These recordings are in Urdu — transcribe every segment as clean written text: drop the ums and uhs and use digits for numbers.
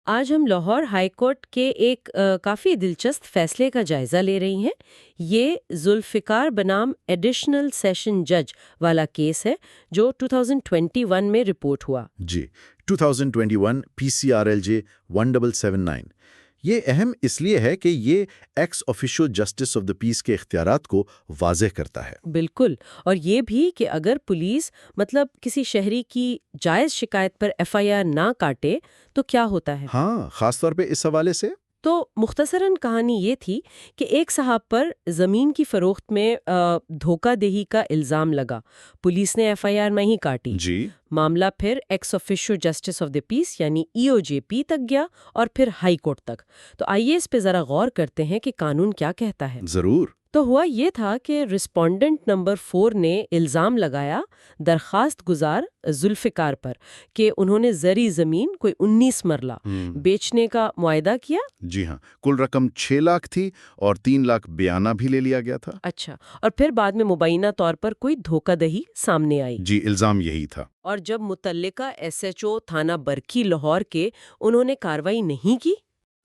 آج ہم لاہور ہائی کورٹ کے ایک کافی دلچسپ فیصلے کا جائزہ لے رہی ہیں۔ یہ ذوالفقار بنام ایڈیشنل سیشن جج والا کیس ہے جو 2021 میں رپورٹ ہوا۔ جی 2021 PCRLJ 1779 یہ اہم اس لیے ہے کہ یہ ایکس آفیشو جسٹس آف دا پیس کے اختیارات کو واضح کرتا ہے۔ بالکل، اور یہ بھی کہ اگر پولیس کسی شہری کی جائز شکایت پر FIR نہ کاٹے تو کیا ہوتا ہے۔ ہاں، خاص طور پہ اس حوالے سے تو مختصراً کہانی یہ تھی کہ ایک صاحب پر زمین کی فروخت میں دھوکہ دہی کا الزام لگا۔ پولیس نے FIR نہیں کاٹی۔ جی معاملہ پھر ایکس آفیشو جسٹس آف دی پیس یعنی EOJP تک گیا اور پھر ہائی کورٹ تک۔ تو آئیے اس پہ ذرا غور کرتے ہیں کہ قانون کیا کہتا ہے۔ ضرور۔ تو ہوا یہ تھا کہ رسپونڈنٹ نمبر 4 نے الزام لگایا درخواست گزار ذوالفقار پر کہ انہوں نے زرعی زمین کوئی 19 مرلہ بیچنے کا معاہدہ کیا۔ جی ہاں، کل رقم 6 لاکھ تھی اور 3 لاکھ بیانہ بھی لے لیا گیا تھا۔ اچھا، اور پھر بعد میں مبینہ طور پر کوئی دھوکہ دہی سامنے آئی۔ جی، الزام یہی تھا۔ اور جب متعلقہ SHO تھانہ برکی لاہور کے انہوں نے کارروائی نہیں کی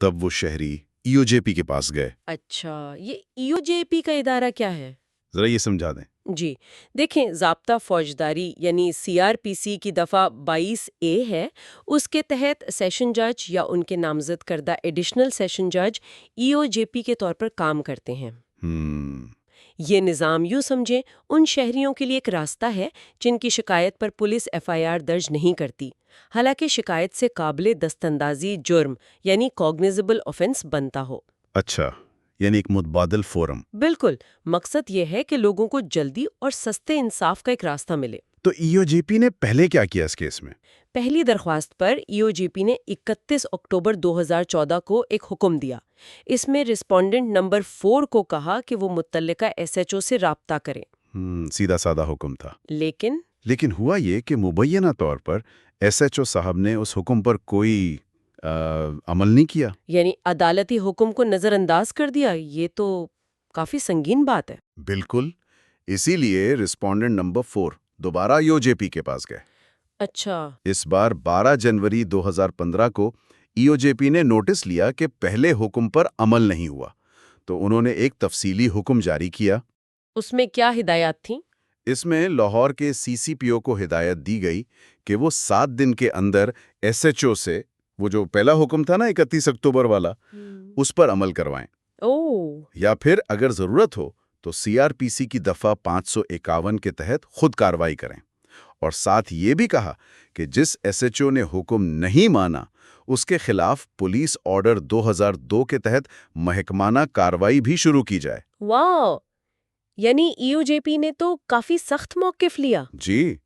تب وہ شہری EOJP کے پاس گئے۔ اچھا، یہ EOJP کا ادارہ کیا ہے؟ ذرا یہ سمجھا دیں۔ جی دیکھیں، ضابطہ فوجداری یعنی CRPC کی دفعہ 22A ہے، اس کے تحت سیشن جج یا ان کے نامزد کردہ ایڈیشنل سیشن جج EOJP کے طور پر کام کرتے ہیں۔ یہ نظام یوں سمجھیں ان شہریوں کے لیے ایک راستہ ہے جن کی شکایت پر پولیس FIR درج نہیں کرتی، حالانکہ شکایت سے قابل دستاندازی جرم یعنی کوگنیزیبل آفینس بنتا ہو۔ اچھا، یعنی ایک متبادل فورم۔ بالکل، مقصد یہ ہے کہ لوگوں کو جلدی اور سستے انصاف کا ایک راستہ ملے۔ تو EOJP نے پہلے کیا کیا اس کیس میں؟ پہلی درخواست پر EOJP نے 31 اکتوبر 2014 کو ایک حکم دیا۔ اس میں رسپونڈنٹ نمبر 4 کو کہا کہ وہ متعلقہ SHO سے رابطہ کریں۔ سیدھا سادہ حکم تھا۔ لیکن ہوا یہ کہ مبینہ طور پر SHO صاحب نے اس حکم پر کوئی عمل نہیں کیا۔ یعنی عدالتی حکم کو نظر انداز کر دیا۔ یہ تو کافی سنگین بات ہے۔ بالکل، اسی لیے رسپونڈنٹ نمبر 4 دوبارہ EOJP کے پاس گئے۔ اچھا، اس بار 12 جنوری 2015 کو EOJP نے نوٹس لیا کہ پہلے حکم پر عمل نہیں ہوا، تو انہوں نے ایک تفصیلی حکم جاری کیا۔ اس میں کیا ہدایات تھیں؟ اس میں لاہور کے CCPO کو ہدایت دی گئی کہ وہ 7 دن کے اندر SHO سے وہ جو پہلا حکم تھا نا 31 اکتوبر والا، اس پر عمل کروائیں، یا پھر اگر ضرورت ہو تو CRPC کی دفعہ 551 کے تحت خود کارروائی کریں۔ اور ساتھ یہ بھی کہا کہ جس SHO نے حکم نہیں مانا اس کے خلاف پولیس آرڈر 2002 کے تحت محکمانہ کارروائی بھی شروع کی جائے۔ واو، یعنی EOJP نے تو کافی سخت موقف لیا۔ جی،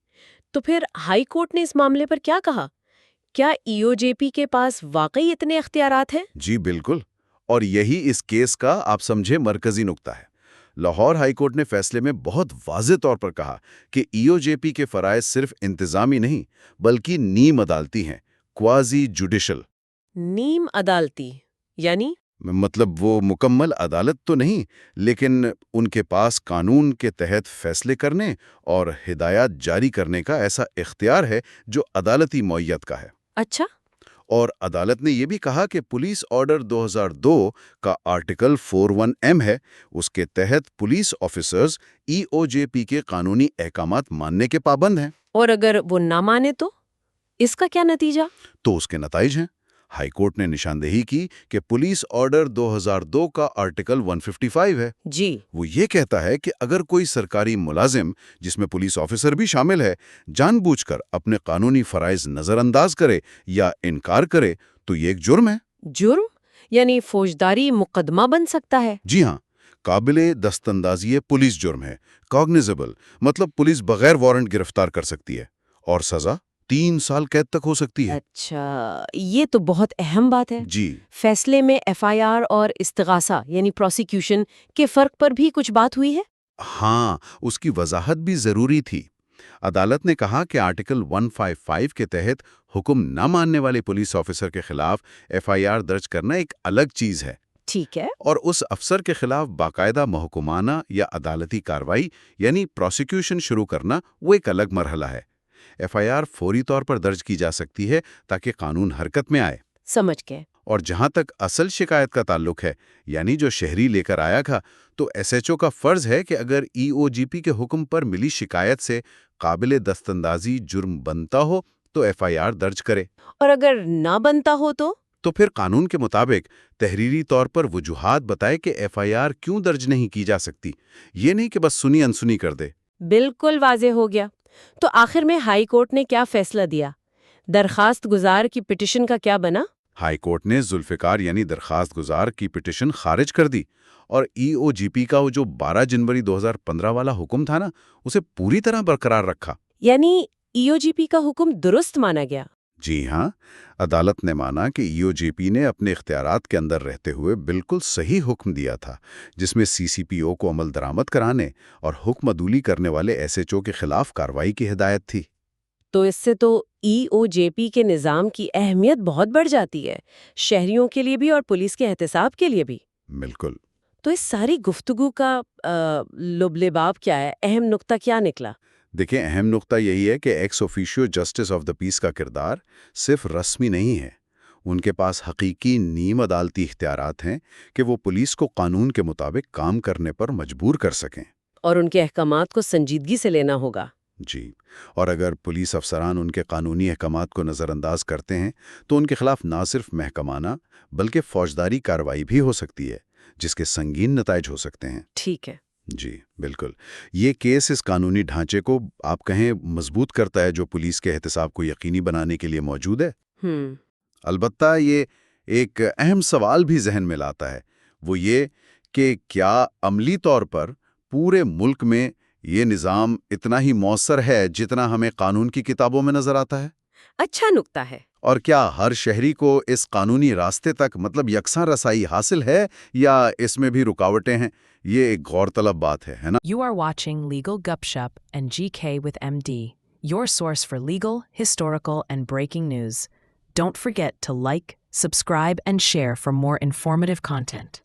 تو پھر ہائی کورٹ نے اس معاملے پر کیا کہا؟ کیا EOJP کے پاس واقعی اتنے اختیارات ہیں؟ جی بالکل، اور یہی اس کیس کا آپ سمجھے مرکزی نقطہ ہے۔ لاہور ہائی کورٹ نے فیصلے میں بہت واضح طور پر کہا کہ EOJP کے فرائض صرف انتظامی نہیں بلکہ نیم عدالتی ہیں، کوازی جوڈیشل۔ نیم عدالتی یعنی؟ مطلب وہ مکمل عدالت تو نہیں، لیکن ان کے پاس قانون کے تحت فیصلے کرنے اور ہدایات جاری کرنے کا ایسا اختیار ہے جو عدالتی معیت کا ہے۔ اچھا، اور عدالت نے یہ بھی کہا کہ پولیس آرڈر 2002 کا آرٹیکل 41M ہے، اس کے تحت پولیس آفیسرز EOJP کے قانونی احکامات ماننے کے پابند ہیں۔ اور اگر وہ نہ مانے تو اس کا کیا نتیجہ؟ تو اس کے نتائج ہیں۔ ہائی کورٹ نے نشاندہی کی کہ پولیس آرڈر 2002 کا آرٹیکل 155 ہے۔ جی، وہ یہ کہتا ہے کہ اگر کوئی سرکاری ملازم جس میں پولیس آفیسر بھی شامل ہے جان بوجھ کر اپنے قانونی فرائض نظر انداز کرے یا انکار کرے تو یہ ایک جرم ہے۔ جرم یعنی فوجداری مقدمہ بن سکتا ہے؟ جی ہاں، قابل دستاندازی پولیس جرم ہے، کوگنیزیبل، مطلب پولیس بغیر وارنٹ گرفتار کر سکتی ہے، اور سزا 3 سال قید تک ہو سکتی ہے۔ اچھا، یہ تو بہت اہم بات ہے۔ جی، فیصلے میں FIR اور استغاثہ یعنی پروسیکیوشن کے فرق پر بھی کچھ بات ہوئی ہے؟ ہاں، اس کی وضاحت بھی ضروری تھی۔ عدالت نے کہا کہ آرٹیکل 155 کے تحت حکم نہ ماننے والے پولیس آفیسر کے خلاف FIR درج کرنا ایک الگ چیز ہے۔ ٹھیک ہے۔ اور اس افسر کے خلاف باقاعدہ محکمانہ یا عدالتی کارروائی یعنی پروسیکیوشن شروع کرنا وہ ایک الگ مرحلہ ہے۔ FIR فوری طور پر درج کی جا سکتی ہے تاکہ قانون حرکت میں آئے۔ سمجھ گئے۔ اور جہاں تک اصل شکایت کا تعلق ہے، یعنی جو شہری لے کر آیا تھا، تو ایس ایچ او کا فرض ہے کہ اگر ای او جی پی کے حکم پر ملی شکایت سے قابل دستاندازی جرم بنتا ہو تو ایف آئی آر درج کرے، اور اگر نہ بنتا ہو تو پھر قانون کے مطابق تحریری طور پر وجوہات بتائے کہ ایف آئی آر کیوں درج نہیں کی جا سکتی، یہ نہیں کہ بس سنی انسنی کر دے۔ بالکل واضح ہو گیا۔ تو آخر میں ہائی کورٹ نے کیا فیصلہ دیا؟ درخواست گزار کی پٹیشن کا کیا بنا؟ ہائی کورٹ نے ذوالفقار یعنی درخواست گزار کی پٹیشن خارج کر دی اور ای او جی پی کا وہ جو 12 جنوری 2015 والا حکم تھا نا، اسے پوری طرح برقرار رکھا۔ یعنی ای او جی پی کا حکم درست مانا گیا؟ جی ہاں، عدالت نے مانا کہ ای او جی پی نے اپنے اختیارات کے اندر رہتے ہوئے بالکل صحیح حکم دیا تھا، جس میں سی سی پی او کو عمل درآمد کرانے اور حکم عدولی کرنے والے ایس ایچ او کے خلاف کارروائی کی ہدایت تھی۔ تو اس سے تو ای او جے پی کے نظام کی اہمیت بہت بڑھ جاتی ہے، شہریوں کے لیے بھی اور پولیس کے احتساب کے لیے بھی۔ بالکل۔ تو اس ساری گفتگو کا لب لباب کیا ہے؟ اہم نقطہ کیا نکلا؟ دیکھیں، اہم نقطہ یہی ہے کہ ایکس اوفیشیو جسٹس آف دا پیس کا کردار صرف رسمی نہیں ہے، ان کے پاس حقیقی نیم عدالتی اختیارات ہیں کہ وہ پولیس کو قانون کے مطابق کام کرنے پر مجبور کر سکیں۔ اور ان کے احکامات کو سنجیدگی سے لینا ہوگا۔ جی، اور اگر پولیس افسران ان کے قانونی احکامات کو نظر انداز کرتے ہیں تو ان کے خلاف نہ صرف محکمانہ بلکہ فوجداری کارروائی بھی ہو سکتی ہے، جس کے سنگین نتائج ہو سکتے ہیں۔ ٹھیک ہے۔ جی بالکل، یہ کیس اس قانونی ڈھانچے کو آپ کہیں مضبوط کرتا ہے جو پولیس کے احتساب کو یقینی بنانے کے لیے موجود ہے۔ البتہ یہ ایک اہم سوال بھی ذہن میں لاتا ہے، وہ یہ کہ کیا عملی طور پر پورے ملک میں یہ نظام اتنا ہی مؤثر ہے جتنا ہمیں قانون کی کتابوں میں نظر آتا ہے؟ اچھا نکتہ ہے۔ اور کیا ہر شہری کو اس قانونی راستے تک یکساں رسائی حاصل ہے یا اس میں بھی رکاوٹیں ہیں؟ یہ ایک غور طلب بات ہے نا؟ You are watching Legal Gupshup and GK with MD, your source for legal, historical, and breaking news. Don't forget to like, subscribe, and share for more informative content.